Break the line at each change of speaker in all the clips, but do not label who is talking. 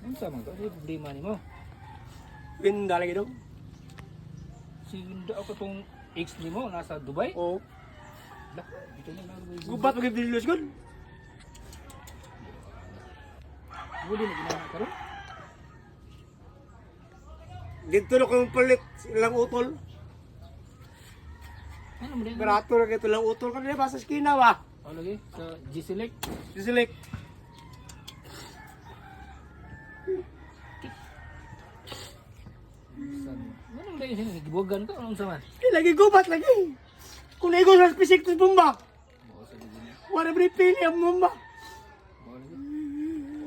Unsa man ka problema nimo?
Winda lagi daw.
Si Winda ako tong ex nimo nasa Dubai.
Oo.
Lah, dito na lang Dubai.
Gubat maging bililos ko.
Buli na ginawa karon.
Dito na kong palit silang utol.
Ano mo din?
Barato na kito lang utol ka na ba sa skina ba?
Ano lagi sa G-Select.
Sisilik.
Ano mo din sini gibugan ko unsa man?
Lagi gubat lagi. Kung naigo sa pisik tos bomba.
Mo sa gina.
Wala bri pili ang bomba.
Mo lagi.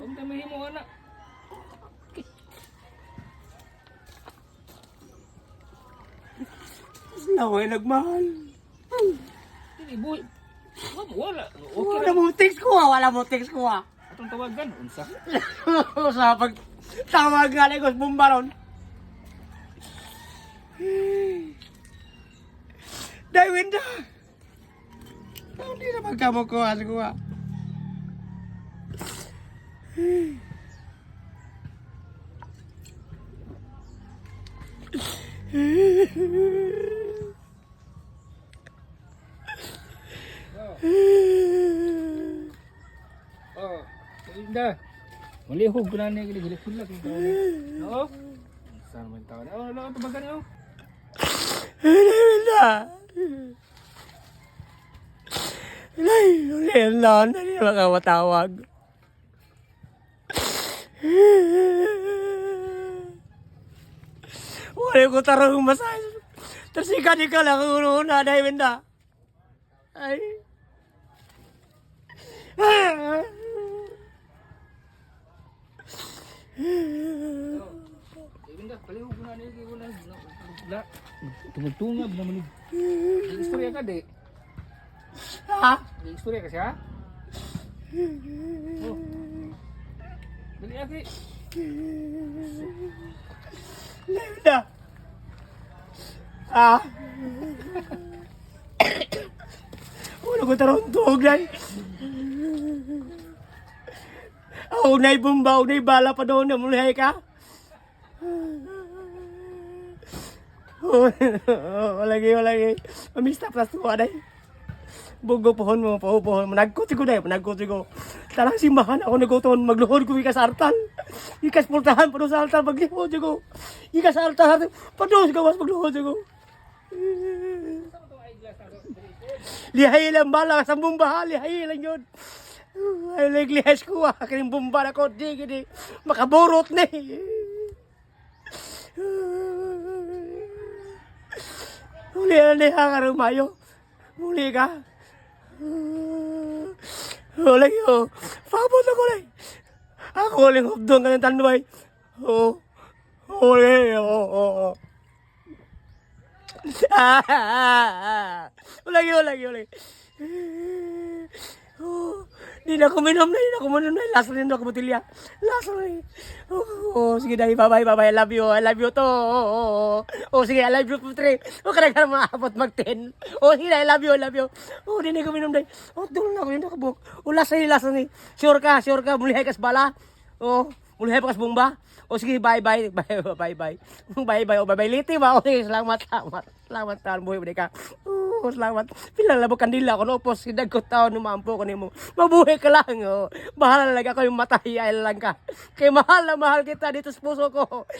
Ang dami mo ana.
Naway nagmahal.
Dili boy. Wala. Okay
Wala
ra.
mo text ko ah. Wala mo text ko ah.
Atong tawagan unsa?
Sa pag tawag nga na ikos bomba ron. Dahil winda. Hindi na magkamukuha ko ah.
Oh, Winda. Malihog ko na niya gili pula kung tao ni. No? Saan man tao ni? Oh, ano tawagan niyo?
Winda. Ay, ulit na. Hindi na makamatawag. Wala ko tarong masay. Tersikat ka lang ang una dahil winda. Ay.
Winda, palihog ko na niya kay wala. La. Tumutungab naman ni. May istorya ka di.
Ha?
May istorya ka siya? Oh. Dali aki.
Winda. Ah. Wala ko tarong tuog dahil. Ako na'y bumba, ako na'y bala pa doon na mulay ka. Walagi. Mamista plus ko aday. Bugo pohon mo, pohon. Managkot ko dahil, managkot ko. Talang simbahan ako naguton, magluhod ko ikas artal. Ikas pultahan, pados sa artal, maglihod ko. Ikas artal, pados gawas magluhod ko. Lihay lang bala sa bumba, lihay lang yun. Ay, naglihas ko aking bumba na ko, di, makaburot na Muli na niya ka rumayo. Muli ka. Wala yun. Pabot ako lang. Ako lang hubdong ka ng tanway. Oo. Oo. Wala yun. Hindi na ako minom na. Last rin ako botilya. Last rin. Sige dahil, bye-bye. I love you to. Sige, I love you po, 3. Kadang-kadang maabot mag-10. Sige dahil, I love you. Hindi na ako minom dahil. Doon na ako yun nakabuk. Last rin. Sure ka. Mulihay kas bala. Mulihay pa kas bumba. Sige, bye-bye. Bye-bye. Liti ba? Sige, salamat. Buhay mo ka. Salamat. Pinalabok kandila ko, no? Pos, sidag ko tao, numampo ko mo. Mabuhay ka lang, Bahala lang ako yung matay, ay lang ka. Kaya mahal na mahal kita dito sa puso ko.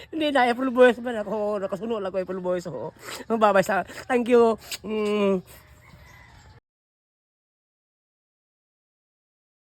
Hindi na, April Boys man ako. Nakasuno lang ko, April Boys. Bye-bye sa, thank you.